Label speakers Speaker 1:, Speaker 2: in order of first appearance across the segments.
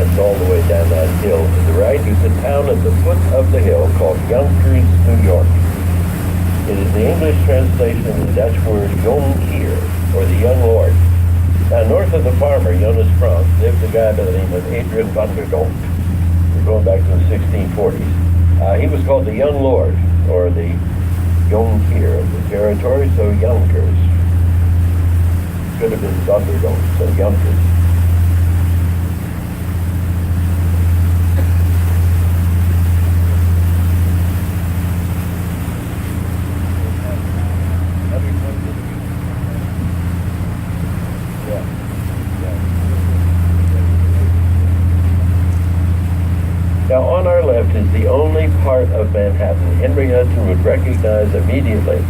Speaker 1: runs all the way down that hill. To the right is a town at the foot of the hill called Yonkers, New York. It is the English translation of the Dutch word Jong Heer, or the young lord. Now, north of the farmer, Jonas Frank, lived a guy by the name of Adrian van der Donk. We're going back to the 1640s. He was called the young lord, or the Jong Heer of the territory, so Yonkers. Could have been van der Donk, so Yonkers. Now, on our left is the only part of Manhattan Henry Hudson would recognize immediately.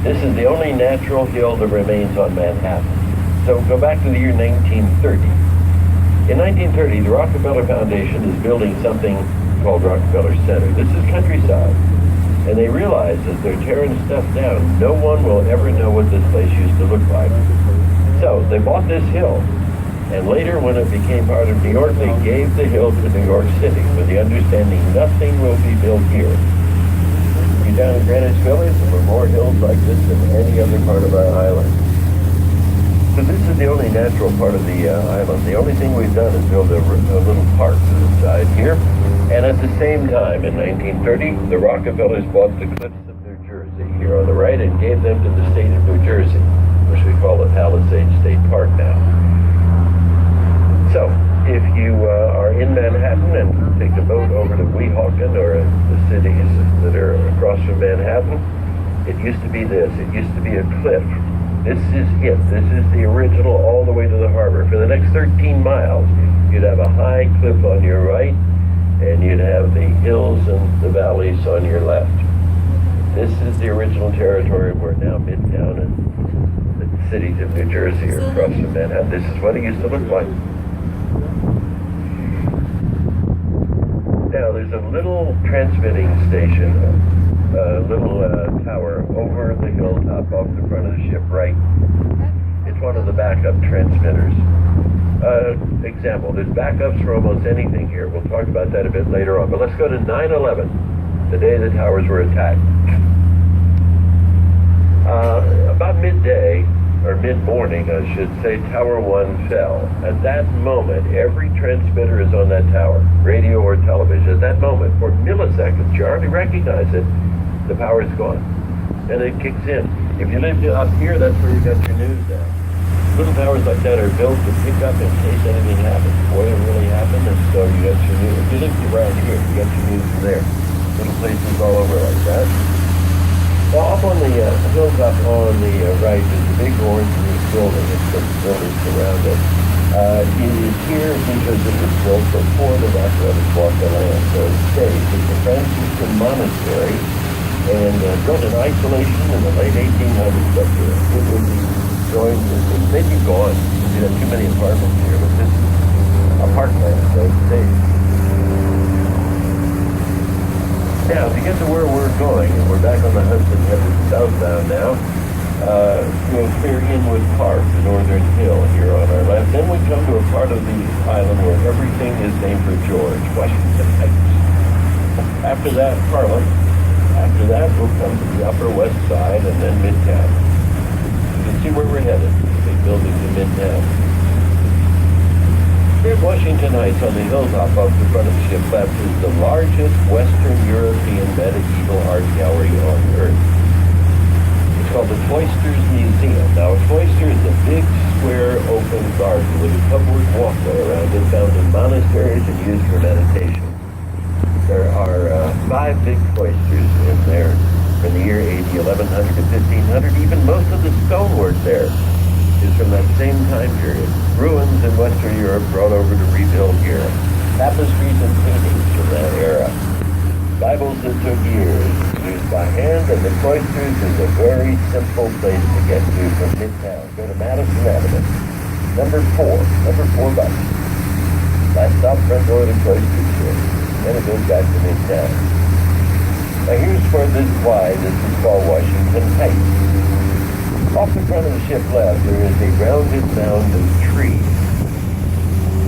Speaker 1: This is the only natural hill that remains on Manhattan. So go back to the year 1930. In 1930, the Rockefeller Foundation is building something called Rockefeller Center. This is countryside. And they realize as they're tearing stuff down, no one will ever know what this place used to look like. So they bought this hill. And later, when it became part of New York, they gave the hill to New York City with the understanding nothing will be built here. You're down in Greenwich Village, there were more hills like this than any other part of our island. So this is the only natural part of the island. The only thing we've done is build a little park to the side here. And at the same time, in 1930, the Rockefellers bought the cliffs of New Jersey here on the right and gave them to the state of New Jersey, which we call the Palisades State Park now. So, if you are in Manhattan and take a boat over to Weehawken or the cities that are across from Manhattan, it used to be this. It used to be a cliff. This is it. This is the original all the way to the harbor. For the next 13 miles, you'd have a high cliff on your right, and you'd have the hills and the valleys on your left. This is the original territory where now Midtown and the cities of New Jersey are across from Manhattan. This is what it used to look like. Now, there's a little transmitting station, a little tower over the hilltop off the front of the ship, right? It's one of the backup transmitters. Example, there's backups for almost anything here. We'll talk about that a bit later on. But let's go to 9/11, the day the towers were attacked. About midday, or mid-morning, I should say, Tower 1 fell. At that moment, every transmitter is on that tower, radio or television. At that moment, for milliseconds, you hardly recognize it, the power is gone. And it kicks in. If you live up here, that's where you got your news now. Little towers like that are built to pick up in case anything happens. Boy, it really happened, and so you got your news. If you live around here, you got your news from there. Little places all over like that. Well, up on the hilltop on the right is a big orange roof building. It's got the buildings around it. It is here because it was built before the Rockefellers bought the land. So it stays. It's a Franciscan monastery and built in isolation in the late 1800s up here. It would be joined, it may be gone because you have too many apartments here, but this is a parkland, so it stays. Now, to get to where we're going, and we're back on the Hudson headed southbound now, we'll clear Inwood Park, the northern hill here on our left. Then we come to a part of the island where everything is named for George, Washington Heights. After that, Harlem. After that, we'll come to the Upper West Side and then Midtown. You can see where we're headed, the big buildings in Midtown. Here at Washington Heights on the hilltop off the front of the ship left is the largest Western European medieval art gallery on Earth. It's called the Cloisters Museum. Now, a cloister is a big, square, open garden with a covered walkway around it found in monasteries and used for meditation. There are 5 big cloisters in there from the year AD 1100 to 1500. Even most of the stonework there is from that same time period. Ruins in Western Europe brought over to rebuild here. Tapestries and paintings from that era. Bibles that took years, used by hand, and the cloisters is a very simple place to get to from Midtown. Go to Madison Avenue. Number 4 bus. Last stop, front door of the cloisters here. Then it goes back to Midtown. Now here's why this is called Washington Heights. Off the front of the ship left, there is a rounded mound of trees.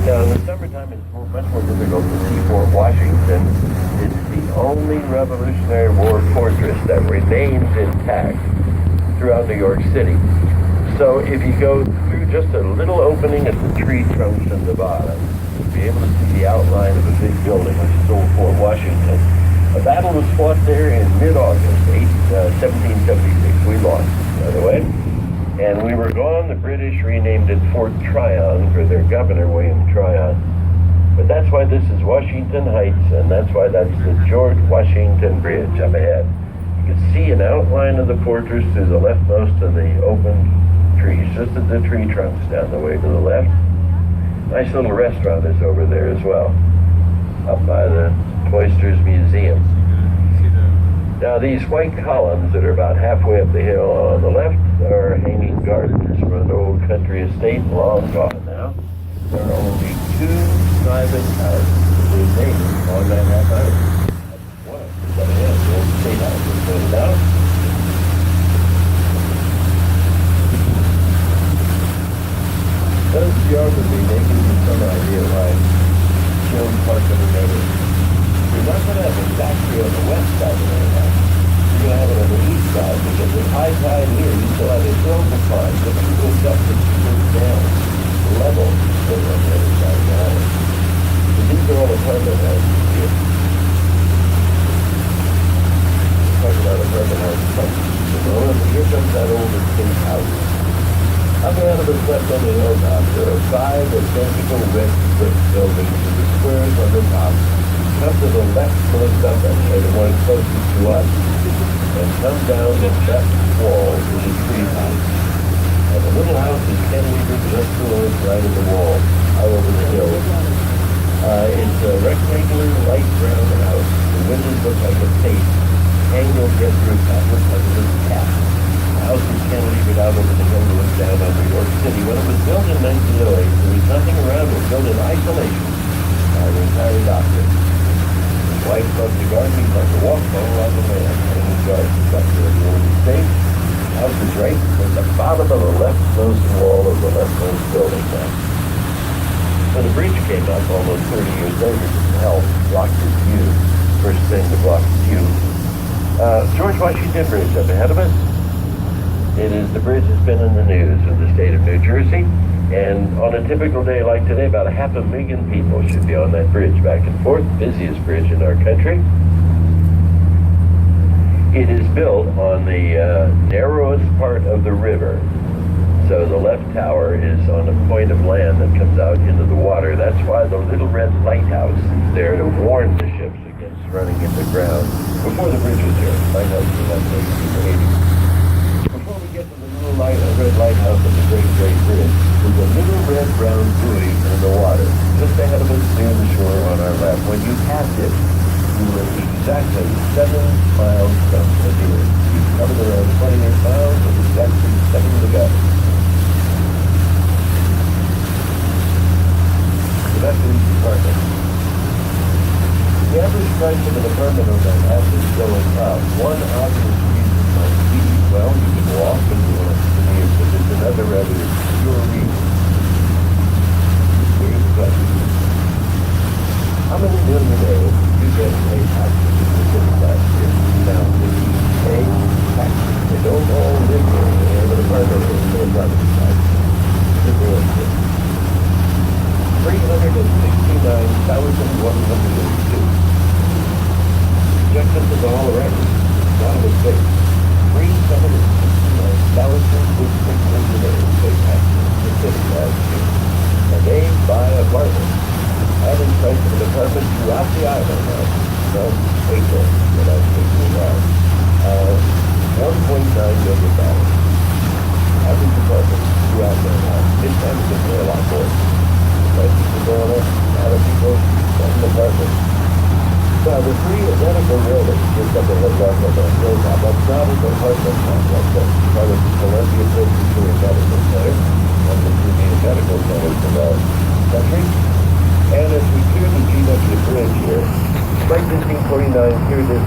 Speaker 1: Now, in the summertime, time it's much more difficult to see Fort Washington. It's the only Revolutionary War fortress that remains intact throughout New York City. So if you go through just a little opening at the tree trunks in the bottom, you'll be able to see the outline of a big building, which is old Fort Washington. A battle was fought there in mid-August, 1776. We lost, by the way. And we were gone. The British renamed it Fort Tryon for their governor, William Tryon. But that's why this is Washington Heights, and that's why that's the George Washington Bridge up ahead. You can see an outline of the fortress to the leftmost of the open trees, just at the tree trunks down the way to the left. Nice little restaurant is over there as well, up by the Cloisters Museum. Now these white columns that are about halfway up the hill on the left are hanging gardens from an old country estate, long gone now. There are only 2 private houses remaining on Manhattan Island. That's one of them. The old state house is pointed out. Those geography, they give you some idea why Joan Park of the neighborhood. You're not going to have a factory on the west side of Manhattan. You're going to have it on the east side, because with high tide here, you still have a hill to climb, but you go up and you go down. Level still on the other side of the island. So these are all apartment houses here. Talk about apartment houses. So here comes that old estate house. Up ahead of us left on the hilltop, there are 5 identical red brick buildings with the squares on the top. Come to the leftmost of them, or the one closest to us, and come down the left wall to the tree house. And the little house is cantilevered just below it, right in the wall, out over the hill. It's a rectangular light brown house. The windows look like a tape. Angled red roof top looks like a little cap. The house is cantilevered out over the hill to look down on New York City. When it was built in 1908, there was nothing around. It was built in isolation by a retired doctor. His wife loved to garden. He loved to walk all around the land in his garden. Back there in the old estate. The house is right at the bottom of the leftmost wall of the leftmost building now. When the bridge came up almost 30 years later, to help block his view. First thing to block his view. George Washington Bridge up ahead of us. It is the bridge that's been in the news in the state of New Jersey. And on a typical day like today, about 500,000 people should be on that bridge back and forth. Busiest bridge in our country. It is built on the narrowest part of the river. So the left tower is on a point of land that comes out into the water. That's why the little red lighthouse is there to warn the ships against running into ground. Before the bridge was here, lighthouse was up in 1880. Before we get to the little red lighthouse of the Great Bridge, there's a little red-brown buoy in the water, just ahead of us near the shore on our left. When you pass it, you will be exactly 7 miles from the pier. You've covered around 28 miles with exactly 7 to go. So that's the apartment. The average price of an apartment on Manhattan is going up. One obvious reason might be, well, you can walk and you want to commute, but there's another rather obscure reason. Here's the question. How many millionaires do you get paid taxes in the city last year? Now, if you pay taxes, they don't all live here. They have an apartment in their property tax. It's real estate. 369,102. Just as all around, not a mistake. 369,102 paid taxes in the city last year. And they buy apartments. Average price of an apartment throughout the island now, from April, when I was thinking now, $1.9 million. Average apartment throughout the island. This time it's going to be a lot more. Prices are going up, a lot of people want an apartment. So the 3 identical buildings, just up in the left of the hilltop, that's not an apartment complex. That's part of the Columbia Presbyterian Medical Center, one of the premier medical centers in our country. And as we clear the GW Bridge here, Flight 1549 cleared this